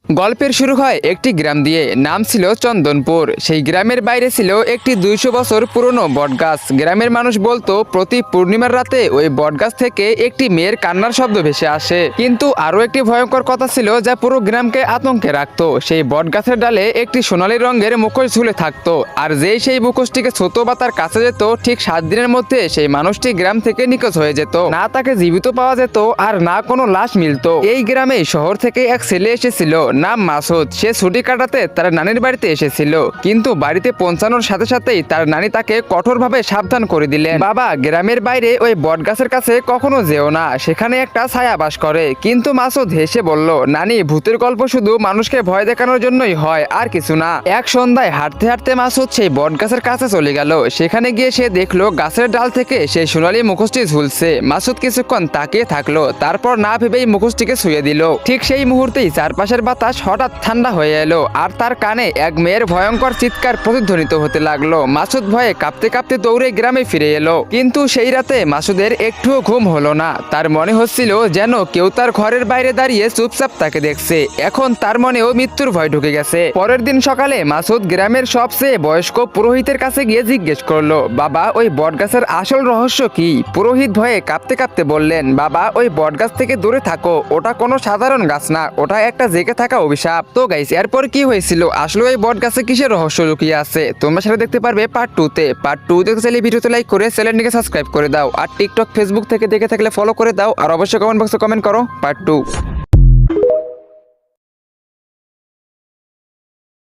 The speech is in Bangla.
গল্পের শুরু হয় একটি গ্রাম দিয়ে, নাম ছিল চন্দনপুর। সেই গ্রামের বাইরে ছিল একটি 200 বছর পুরনো বটগাছ। গ্রামের মানুষ বলতো প্রতি পূর্ণিমার রাতে ওই বটগাছ থেকে একটি মেয়ের কান্নার শব্দ ভেসে আসে। কিন্তু আরো একটি ভয়ঙ্কর কথা ছিল যা পুরো গ্রামকে আতঙ্কে রাখতো। সেই বটগাছের ডালে একটি সোনালী রঙের মুখোশ ঝুলে থাকতো, আর যেই সেই মুখোশটিকে ছোট বা তার কাছে যেত, ঠিক 7 দিনের মধ্যে সেই মানুষটি গ্রাম থেকে নিখোঁজ হয়ে যেত। না তাকে জীবিত পাওয়া যেত আর না কোনো লাশ মিলতো। এই গ্রামে শহর থেকে এক ছেলে এসেছিল, নাম মাসুদ। সে ছুটি কাটাতে তার নানির বাড়িতে এসেছিল, কিন্তু বাড়িতে পৌঁছানোর সাথে সাথেই তার নানি তাকে কঠোরভাবে সাবধান করে দিলেন, বাবা গ্রামের বাইরে ওই বটগাছের কাছে কখনো যেও না, সেখানে একটা ছায়া বাস করে। কিন্তু মাসুদ হেসে বলল, নানি, ভূতের গল্প শুধু মানুষকে ভয় দেখানোর জন্যই হয়, আর কিছু না। এক সন্ধ্যায় হাঁটতে হাঁটতে মাসুদ সেই বটগাছের কাছে চলে গেল। সেখানে গিয়ে সে দেখলো গাছের ডাল থেকে সেই সোনালী মুখোশটি ঝুলছে। মাসুদ কিছুক্ষণ তাকিয়ে থাকলো, তারপর না ভেবেই মুখোশটিকে ছুঁয়ে দিল। ঠিক সেই মুহূর্তেই চারপাশের বাতাস হঠাৎ ঠান্ডা হয়ে এলো, আর তার কানে এক মেয়ের ভয়ঙ্কর চিৎকার প্রতিধ্বনিত হতে লাগলো। মাসুদ ভয়ে কাঁপতে কাঁপতে দৌড়ে গ্রামে ফিরে এলো। কিন্তু সেই রাতে মাসুদের একটুও ঘুম হলো না। তার মনে হচ্ছিল যেন কেউ তার ঘরের বাইরে দাঁড়িয়ে চুপচাপ তাকে দেখছে। এখন তার মনেও মৃত্যুর ভয় ঢুকে গেছে। পরের দিন সকালে মাসুদ গ্রামের সবচেয়ে বয়স্ক পুরোহিতের কাছে গিয়ে জিজ্ঞেস করলো, বাবা, ওই বটগাছের আসল রহস্য কি? পুরোহিত ভয়ে কাঁপতে কাঁপতে বললেন, বাবা, ওই বটগাছ থেকে দূরে থাকো, ওটা কোনো সাধারণ গাছ না, ওটা একটা জেগে থাকা অভিশাপ। তো গাইস, এরপর কি হয়েছিল? আসলে এই বটগাছে কিসের রহস্য লুকিয়ে আছে তোমরা সেটা দেখতে পারবে পার্ট 2-তে। পার্ট 2 দেখতে চাইলে ভিডিওতে লাইক করে চ্যানেলটিকে সাবস্ক্রাইব করে দাও, আর টিকটক ফেসবুক থেকে দেখে থাকলে ফলো করে দাও, আর অবশ্যই কমেন্ট বক্সে কমেন্ট করো পার্ট 2।